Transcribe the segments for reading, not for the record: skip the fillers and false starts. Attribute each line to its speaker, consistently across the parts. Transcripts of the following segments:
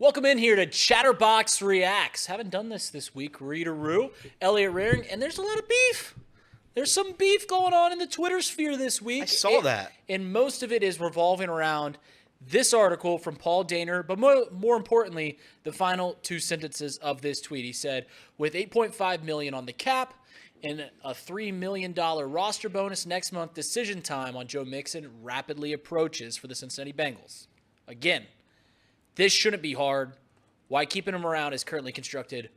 Speaker 1: Welcome in here to Chatterbox Reacts. Haven't done this week. Reid, Elliot, Reiring, and there's a lot of beef. There's some beef going on in the Twitter sphere this week.
Speaker 2: I saw that.
Speaker 1: And most of it is revolving around this article from Paul Dehner, but more importantly, the final two sentences of this tweet. He said, with $8.5 million on the cap and a $3 million roster bonus next month, decision time on Joe Mixon rapidly approaches for the Cincinnati Bengals. Again, this shouldn't be hard. Why keeping him around as currently constructed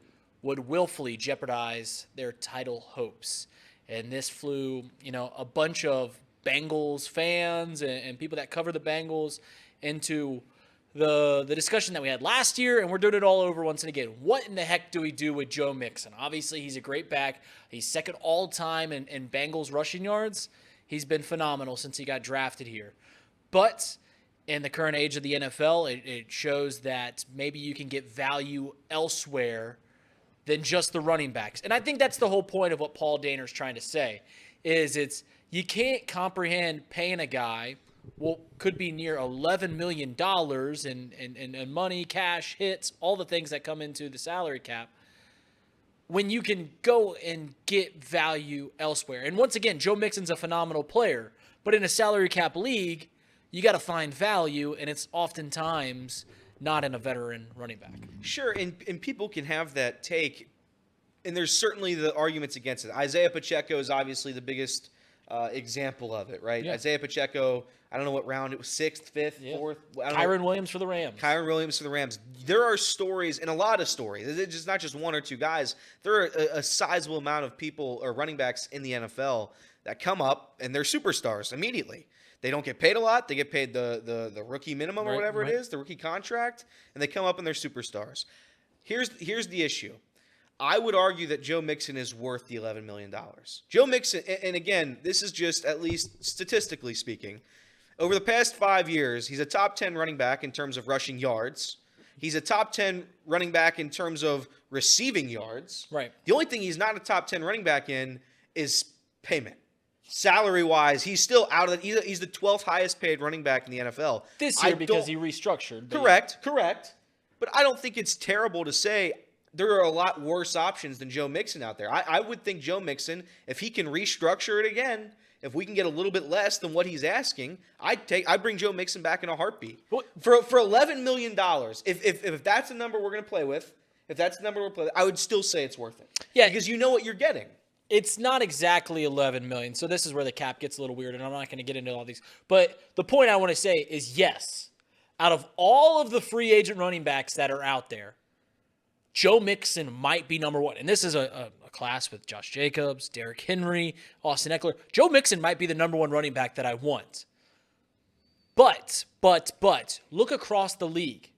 Speaker 1: would willfully jeopardize their title hopes. And this flew, a bunch of Bengals fans and people that cover the Bengals into the discussion that we had last year, and we're doing it all over once and again. What in the heck do we do with Joe Mixon? Obviously, he's a great back. He's second all-time in Bengals rushing yards. He's been phenomenal since he got drafted here. But in the current age of the NFL, it shows that maybe you can get value elsewhere than just the running backs. And I think that's the whole point of what Paul Dehner is trying to say, is you can't comprehend paying a guy what could be near $11 million in money, cash, hits, all the things that come into the salary cap, when you can go and get value elsewhere. And once again, Joe Mixon's a phenomenal player, but in a salary cap league, you got to find value, and it's oftentimes not in a veteran running back.
Speaker 2: Sure, and people can have that take, and there's certainly the arguments against it. Isaiah Pacheco is obviously the biggest example of it, right? Yeah. Isaiah Pacheco, I don't know what round it was, 6th, 5th, 4th.
Speaker 1: Kyren Williams for the Rams.
Speaker 2: Kyren Williams for the Rams. There are stories, and a lot of stories. It's just not just one or two guys. There are a sizable amount of people or running backs in the NFL that come up, and they're superstars immediately. They don't get paid a lot. They get paid the rookie minimum or whatever it is, the rookie contract, and they come up and they're superstars. Here's the issue. I would argue that Joe Mixon is worth the $11 million. Joe Mixon, and again, this is just at least statistically speaking, over the past 5 years, he's a top 10 running back in terms of rushing yards. He's a top 10 running back in terms of receiving yards.
Speaker 1: Right.
Speaker 2: The only thing he's not a top 10 running back in is payment. Salary-wise, he's still out of it. He's the 12th highest paid running back in the NFL.
Speaker 1: This year because he restructured.
Speaker 2: Correct. But I don't think it's terrible to say there are a lot worse options than Joe Mixon out there. I would think Joe Mixon, if he can restructure it again, if we can get a little bit less than what he's asking, I'd bring Joe Mixon back in a heartbeat. For $11 million, if that's a number we're going to play with, I would still say it's worth it.
Speaker 1: Yeah.
Speaker 2: Because you know what you're getting.
Speaker 1: It's not exactly $11 million, so this is where the cap gets a little weird, and I'm not going to get into all these. But the point I want to say is, yes, out of all of the free agent running backs that are out there, Joe Mixon might be number one. And this is a class with Josh Jacobs, Derrick Henry, Austin Eckler. Joe Mixon might be the number one running back that I want. But, look across the league.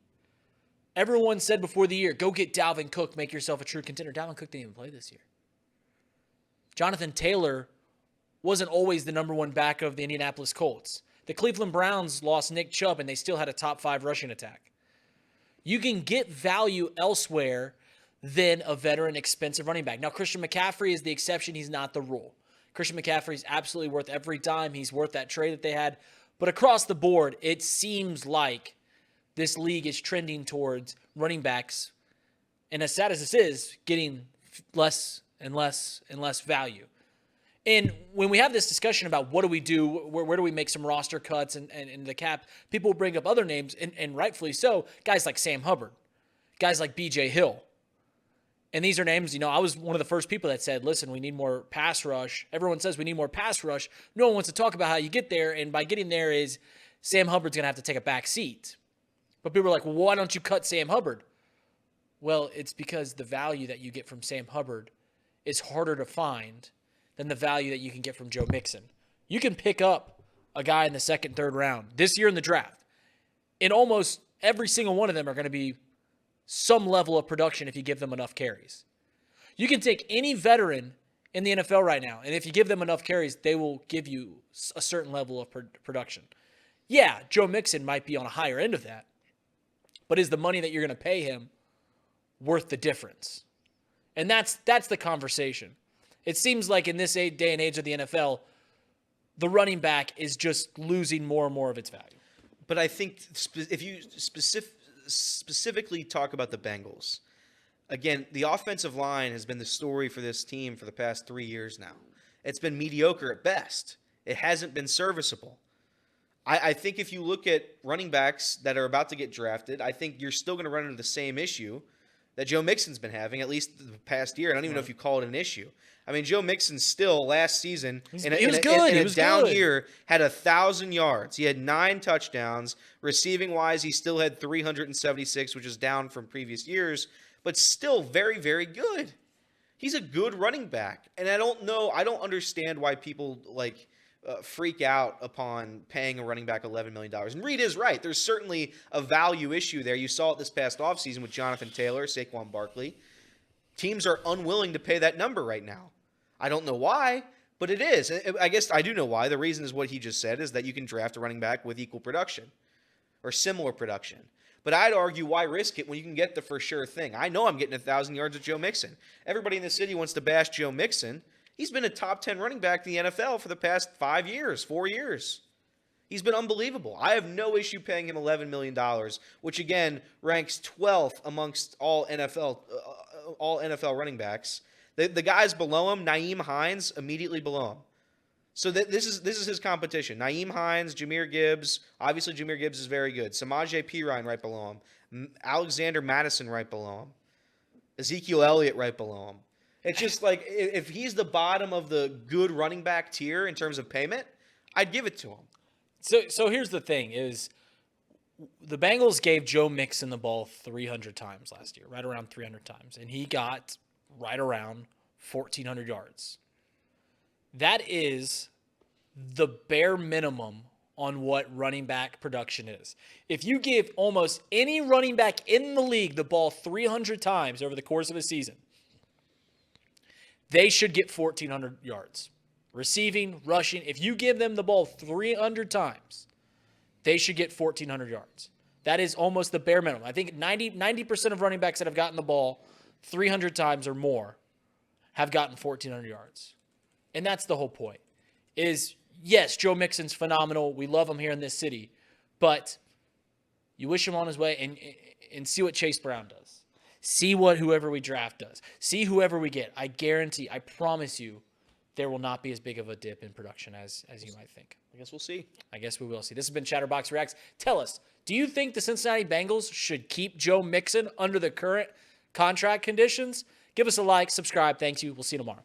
Speaker 1: Everyone said before the year, go get Dalvin Cook, make yourself a true contender. Dalvin Cook didn't even play this year. Jonathan Taylor wasn't always the number one back of the Indianapolis Colts. The Cleveland Browns lost Nick Chubb, and they still had a top 5 rushing attack. You can get value elsewhere than a veteran, expensive running back. Now, Christian McCaffrey is the exception. He's not the rule. Christian McCaffrey is absolutely worth every dime. He's worth that trade that they had. But across the board, it seems like this league is trending towards running backs, and as sad as this is, getting less and less and less value. And when we have this discussion about what do we do, where do we make some roster cuts and the cap, people bring up other names, and rightfully so, guys like Sam Hubbard, guys like B.J. Hill. And these are names, I was one of the first people that said, listen, we need more pass rush. Everyone says we need more pass rush. No one wants to talk about how you get there, and by getting there is Sam Hubbard's going to have to take a back seat. But people are like, well, why don't you cut Sam Hubbard? Well, it's because the value that you get from Sam Hubbard is harder to find than the value that you can get from Joe Mixon. You can pick up a guy in the 2nd, 3rd round this year in the draft, and almost every single one of them are going to be some level of production if you give them enough carries. You can take any veteran in the NFL right now, and if you give them enough carries, they will give you a certain level of production. Yeah, Joe Mixon might be on a higher end of that, but is the money that you're going to pay him worth the difference? And that's the conversation. It seems like in this day and age of the NFL, the running back is just losing more and more of its value.
Speaker 2: But I think if you specifically talk about the Bengals. Again, the offensive line has been the story for this team for the past 3 years now. It's been mediocre at best. It hasn't been serviceable. I think if you look at running backs that are about to get drafted, I think you're still going to run into the same issue that Joe Mixon's been having, at least the past year. I don't even know if you call it an issue. I mean, Joe Mixon still last season in a down year had 1,000 yards. He had 9 touchdowns. Receiving wise, he still had 376, which is down from previous years, but still very, very good. He's a good running back, and I don't understand why people freak out upon paying a running back $11 million. And Reid is right. There's certainly a value issue there. You saw it this past offseason with Jonathan Taylor, Saquon Barkley. Teams are unwilling to pay that number right now. I don't know why, but it is. I guess I do know why. The reason is what he just said, is that you can draft a running back with equal production or similar production. But I'd argue, why risk it when you can get the for sure thing? I know I'm getting 1,000 yards with Joe Mixon. Everybody in the city wants to bash Joe Mixon. He's been a top 10 running back in the NFL for the past 4 years. He's been unbelievable. I have no issue paying him $11 million, which again ranks 12th amongst all NFL running backs. The guys below him, Nyheim Hines, immediately below him. So this is his competition. Nyheim Hines, Jahmyr Gibbs. Obviously, Jahmyr Gibbs is very good. Samaje Perine right below him. Alexander Madison right below him. Ezekiel Elliott right below him. It's just like, if he's the bottom of the good running back tier in terms of payment, I'd give it to him.
Speaker 1: So here's the thing is, the Bengals gave Joe Mixon the ball 300 times last year, right around 300 times, and he got right around 1,400 yards. That is the bare minimum on what running back production is. If you give almost any running back in the league the ball 300 times over the course of a season, they should get 1,400 yards. Receiving, rushing. If you give them the ball 300 times, they should get 1,400 yards. That is almost the bare minimum. I think 90% of running backs that have gotten the ball 300 times or more have gotten 1,400 yards. And that's the whole point. Is, yes, Joe Mixon's phenomenal. We love him here in this city. But you wish him on his way and see what Chase Brown does. See what whoever we draft does. See whoever we get. I guarantee, I promise you, there will not be as big of a dip in production as you might think.
Speaker 2: I guess we'll see.
Speaker 1: I guess we will see. This has been Chatterbox Reacts. Tell us, do you think the Cincinnati Bengals should keep Joe Mixon under the current contract conditions? Give us a like, subscribe. Thank you. We'll see you tomorrow.